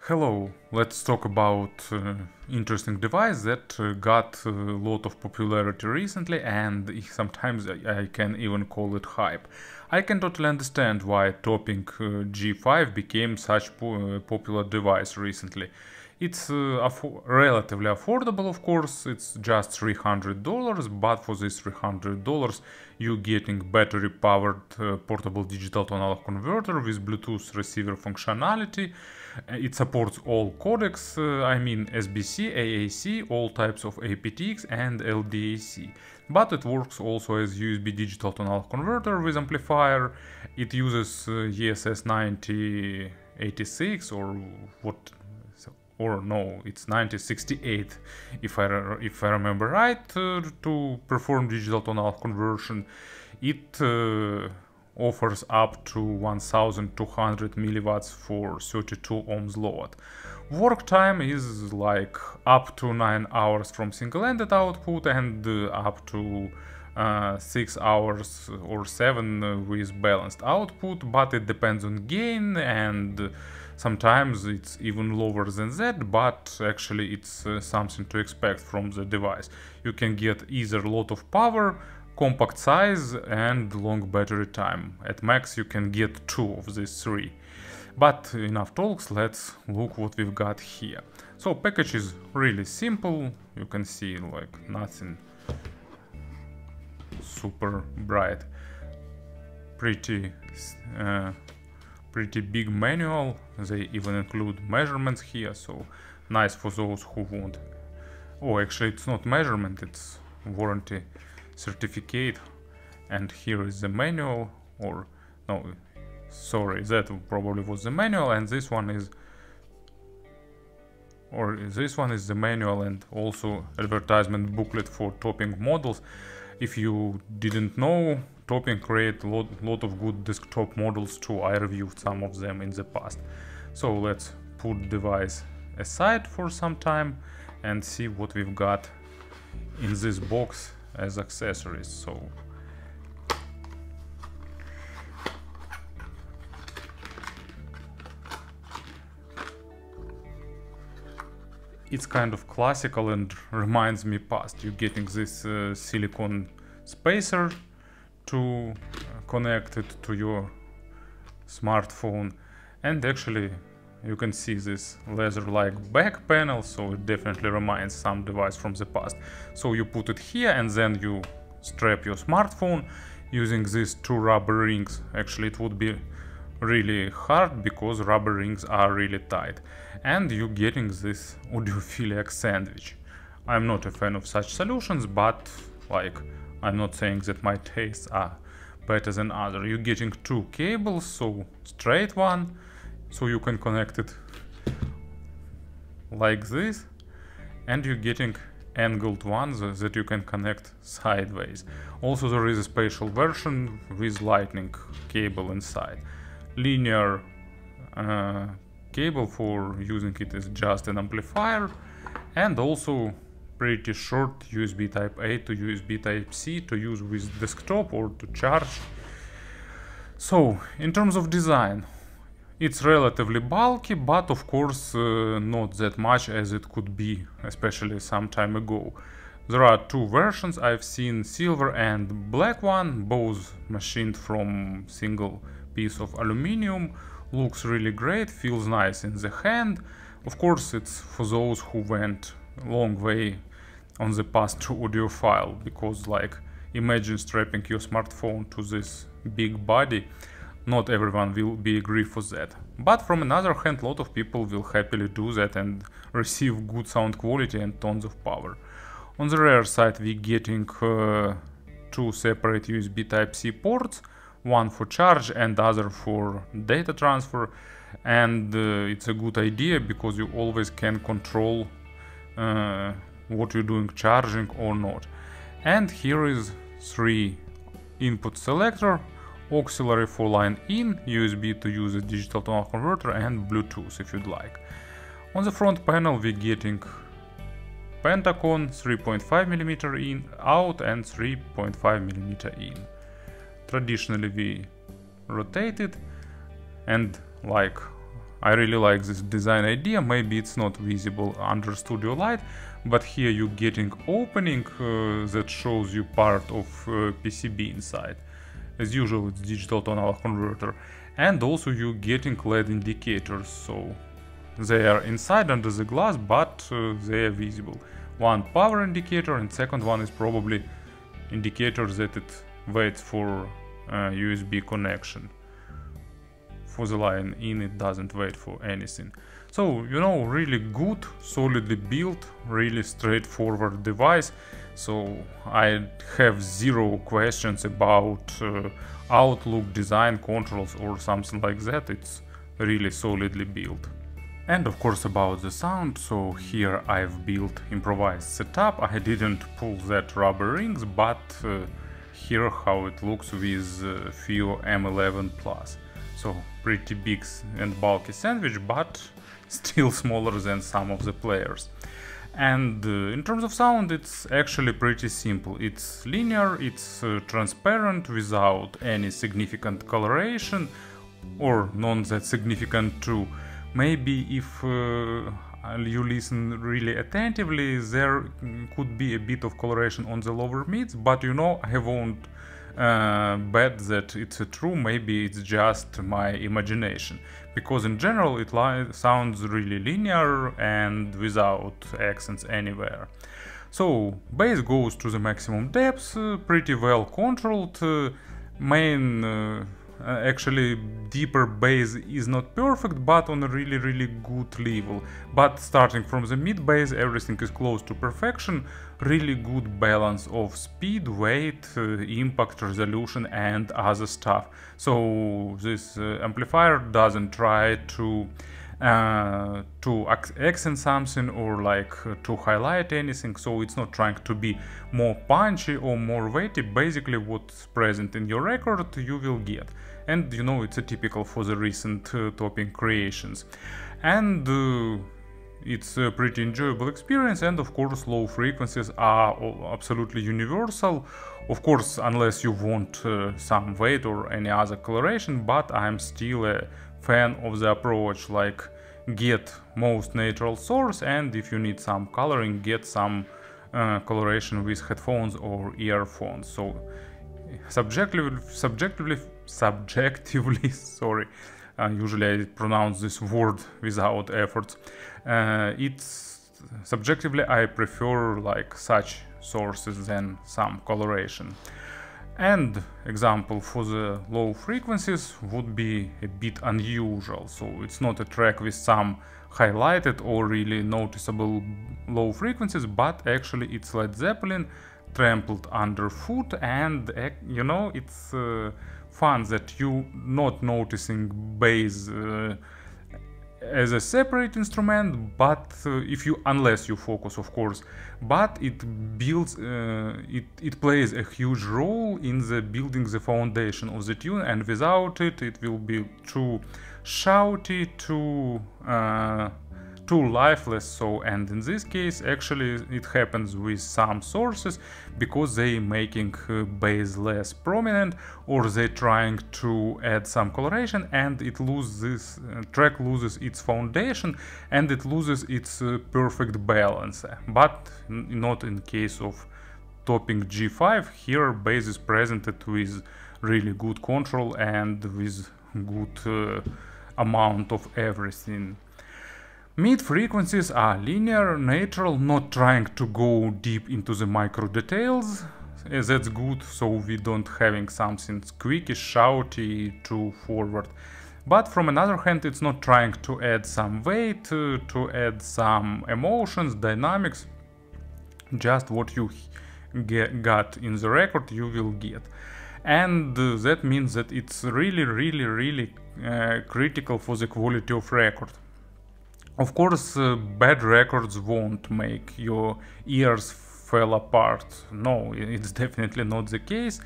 Hello, let's talk about interesting device that got a lot of popularity recently, and sometimes I can even call it hype. I can totally understand why topping G5 became such popular device recently. It's relatively affordable, of course, it's just $300, but for this $300 you're getting battery-powered portable digital to analog converter with Bluetooth receiver functionality. It supports all codecs, I mean SBC, AAC, all types of aptX and LDAC. But it works also as USB digital to analog converter with amplifier. It uses ESS 9086 or what, or no, it's 9068 if I remember right, to perform digital to analog conversion. It offers up to 1200 milliwatts for 32 ohms load. Work time is like up to 9 hours from single-ended output and up to 6 hours or 7 with balanced output, but it depends on gain, and sometimes it's even lower than that, but actually it's something to expect from the device. You can get either a lot of power, compact size and long battery time. At max you can get 2 of these 3. But enough talks, let's look what we've got here. So package is really simple, you can see like nothing super bright. Pretty big manual, they even include measurements here, so nice for those who want. Oh, actually it's not measurement, it's warranty certificate. And here is the manual, or no, sorry, that probably was the manual, and this one is the manual and also advertisement booklet for topping models. If you didn't know, Topping create a lot of good desktop models too. I reviewed some of them in the past. So let's put device aside for some time and see what we've got in this box as accessories. So it's kind of classical and reminds me past. You're getting this silicone spacer to connect it to your smartphone, and actually you can see this leather-like back panel, so it definitely reminds some device from the past. So you put it here and then you strap your smartphone using these 2 rubber rings. Actually it would be really hard because rubber rings are really tight, and you're getting this audiophiliac sandwich. I'm not a fan of such solutions, but like, I'm not saying that my tastes are better than other. You're getting 2 cables, so straight one, so you can connect it like this, and you're getting angled ones that you can connect sideways. Also there is a special version with lightning cable inside. Linear cable for using it is just an amplifier, and also pretty short USB type A to USB type C to use with desktop or to charge. So in terms of design, it's relatively bulky, but of course not that much as it could be, especially some time ago. There are 2 versions, I've seen silver and black one, both machined from single piece of aluminum. Looks really great, feels nice in the hand. Of course it's for those who went a long way on the path to audiophile, because like, imagine strapping your smartphone to this big body. Not everyone will be agree for that, but from another hand a lot of people will happily do that and receive good sound quality and tons of power. On the rear side we're getting 2 separate USB Type-C ports, one for charge and other for data transfer, and it's a good idea because you always can control what you're doing, charging or not. And here is 3 input selector, auxiliary for line in, USB to use a digital to analog converter, and Bluetooth if you'd like. On the front panel we're getting Pentacon 3.5mm in out and 3.5mm in. Traditionally we rotate it, and like I really like this design idea. Maybe it's not visible under studio light, but here you're getting opening that shows you part of PCB inside. As usual, it's digital to analog converter. And also you're getting LED indicators, so they are inside under the glass, but they are visible. One power indicator, and second one is probably indicator that it waits for USB connection. For the line in, it doesn't wait for anything. So, you know, really good, solidly built, really straightforward device. So I have zero questions about outlook, design, controls or something like that. It's really solidly built. And of course about the sound, so here I've built improvised setup. I didn't pull that rubber rings, but here how it looks with FIO M11 Plus. So pretty big and bulky sandwich, but still smaller than some of the players. And in terms of sound, it's actually pretty simple. It's linear, it's transparent without any significant coloration, or not that significant too. Maybe if you listen really attentively, there could be a bit of coloration on the lower mids, but you know, I won't bet that it's true. Maybe it's just my imagination, because in general it sounds really linear and without accents anywhere. So bass goes to the maximum depth, pretty well controlled. Main actually deeper bass is not perfect, but on a really good level. But starting from the mid bass, everything is close to perfection. Really good balance of speed, weight, impact, resolution and other stuff. So this amplifier doesn't try to accent something or like to highlight anything, so it's not trying to be more punchy or more weighty. Basically what's present in your record you will get, and you know, it's a typical for the recent topping creations. And it's a pretty enjoyable experience, and of course low frequencies are absolutely universal, of course unless you want some weight or any other coloration, but I'm still a fan of the approach, like get most natural source, and if you need some coloring, get some coloration with headphones or earphones. So subjectively sorry, usually I pronounce this word without efforts. It's subjectively I prefer like such sources than some coloration. And example for the low frequencies would be a bit unusual, so it's not a track with some highlighted or really noticeable low frequencies, but actually it's Led Zeppelin trampled underfoot, and you know, it's fun that you not noticing bass as a separate instrument, but unless you focus, of course, but it builds it plays a huge role in the building the foundation of the tune, and without it it will be too shouty, too lifeless. So, and in this case actually it happens with some sources because they making bass less prominent, or they trying to add some coloration, and it loses track loses its foundation and it loses its perfect balance. But not in case of topping G5. Here bass is presented with really good control and with good amount of everything. Mid frequencies are linear, natural, not trying to go deep into the micro details. That's good, so we don't having something squeaky, shouty, too forward. But from another hand, it's not trying to add some weight, to add some emotions, dynamics. Just what you got in the record you will get. And that means that it's really critical for the quality of record. Of course, bad records won't make your ears fall apart. No, it's definitely not the case.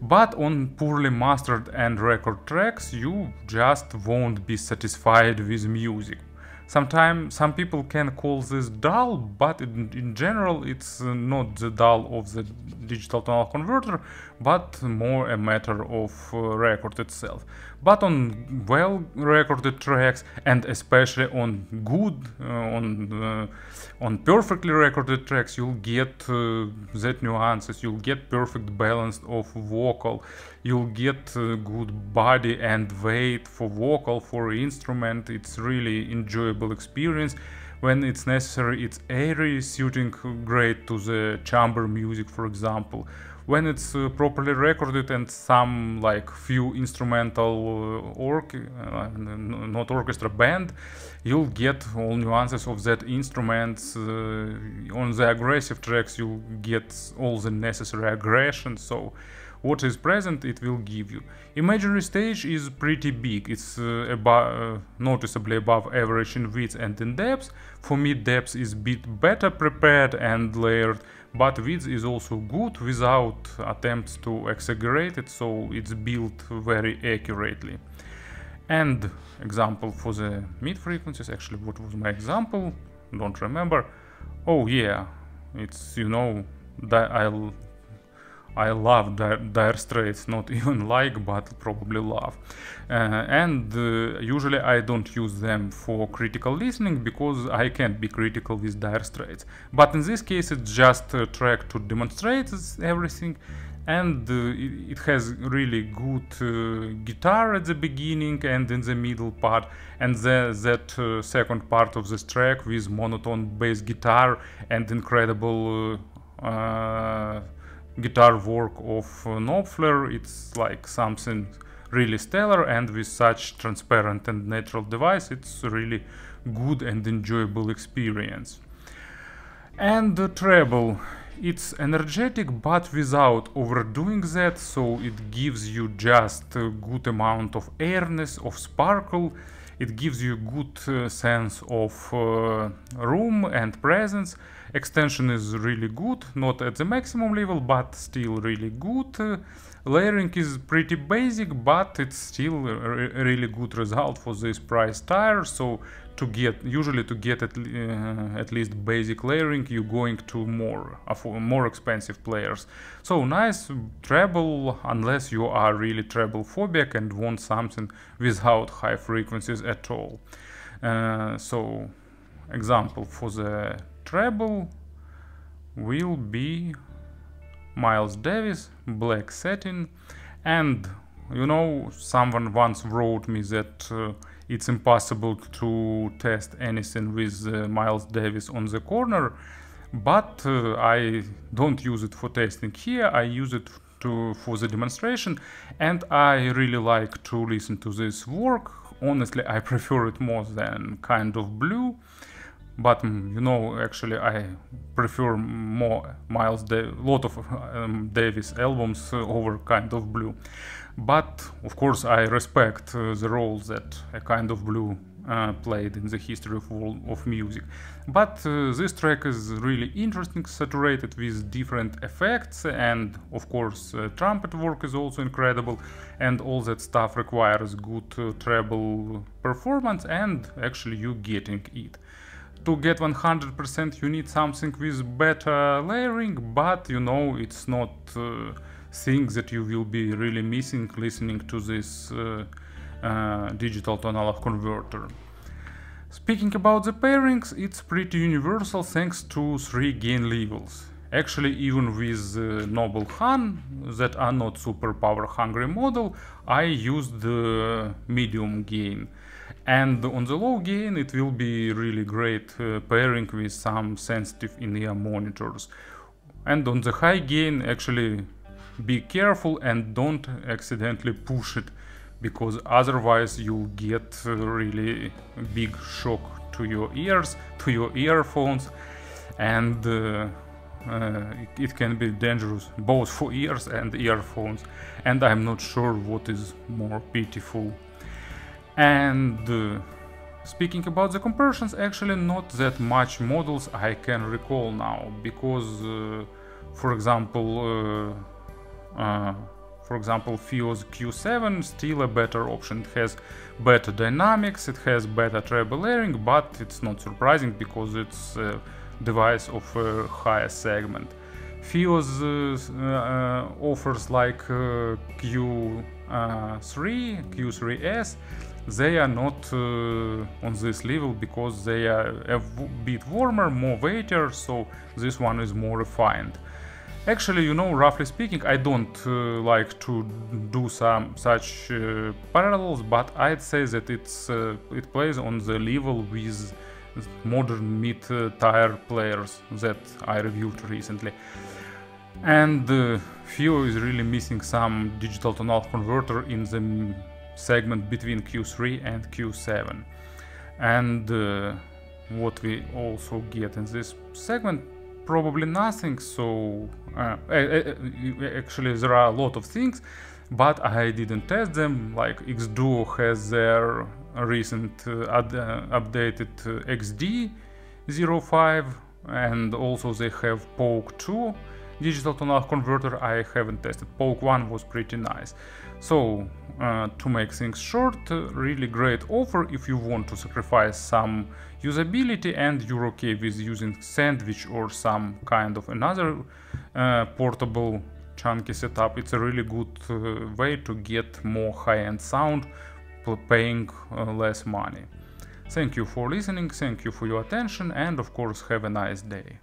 But on poorly mastered and record tracks, you just won't be satisfied with music. Sometimes some people can call this dull, but in general it's not the dull of the digital tonal converter, but more a matter of record itself. But on well recorded tracks, and especially on good, on perfectly recorded tracks, you'll get that nuances, you'll get perfect balance of vocal, you'll get good body and weight for vocal, for instrument. It's really enjoyable experience. When it's necessary, it's airy, suiting great to the chamber music, for example. When it's properly recorded and some like few instrumental not orchestra band, you'll get all nuances of that instruments. On the aggressive tracks you'll get all the necessary aggression, so what is present it will give you. Imaginary stage is pretty big, it's noticeably above average in width and in depth. For me depth is a bit better prepared and layered, but width is also good without attempts to exaggerate it, so it's built very accurately. And example for the mid frequencies, actually what was my example? Don't remember. Oh yeah, it's, you know, that I love dire Straits, not even like, but probably love. Usually I don't use them for critical listening, because I can't be critical with dire Straits. But in this case it's just a track to demonstrate everything, and it has really good guitar at the beginning and in the middle part, and that second part of this track with monotone bass guitar and incredible guitar work of Knopfler. It's like something really stellar, and with such transparent and natural device it's really good and enjoyable experience. And the treble, it's energetic but without overdoing that, so it gives you just a good amount of airiness, of sparkle. It gives you good sense of room and presence. Extension is really good, not at the maximum level, but still really good. Layering is pretty basic, but it's still a really good result for this price tire. So usually to get at least basic layering, you're going to more expensive players. So nice treble, unless you are really treble phobic and want something without high frequencies at all. So example for the treble will be Miles Davis, Black Satin. And you know, someone once wrote me that it's impossible to test anything with Miles Davis on the corner, but I don't use it for testing here. I use it for the demonstration, and I really like to listen to this work. Honestly, I prefer it more than Kind of Blue, but you know, actually I prefer more lot of Davis albums over Kind of Blue. But of course I respect the role that a Kind of Blue played in the history of music. But this track is really interesting, saturated with different effects, and of course trumpet work is also incredible, and all that stuff requires good treble performance, and actually you getting it. To get 100% you need something with better layering, but you know, it's not things that you will be really missing listening to this digital tonal converter. Speaking about the pairings, it's pretty universal thanks to 3 gain levels. Actually, even with Noble Han, that are not super power hungry model, I used the medium gain. And on the low gain it will be really great pairing with some sensitive in-ear monitors. And on the high gain, actually be careful and don't accidentally push it, because otherwise you'll get really big shock to your ears, to your earphones, and it can be dangerous both for ears and earphones, and I'm not sure what is more pitiful. And speaking about the compressions, actually not that much models I can recall now, because for example for example, FIOS Q7, still a better option. It has better dynamics, it has better treble layering, but it's not surprising because it's a device of a higher segment. FIOS offers like Q3S, they are not on this level because they are a bit warmer, more weightier, so this one is more refined. Actually, you know, roughly speaking, I don't like to do such parallels, but I'd say that it plays on the level with modern mid-tier players that I reviewed recently. And FIO is really missing some digital tonal converter in the segment between Q3 and Q7. And what we also get in this segment, probably nothing. So actually there are a lot of things, but I didn't test them. Like Xduo has their recent updated XD05, and also they have POC2 digital tonal converter. I haven't tested. POC1 was pretty nice. So to make things short, really great offer if you want to sacrifice some usability and you're okay with using Sandwich or some kind of another portable chunky setup. It's a really good way to get more high-end sound paying less money. Thank you for listening, thank you for your attention, and of course have a nice day.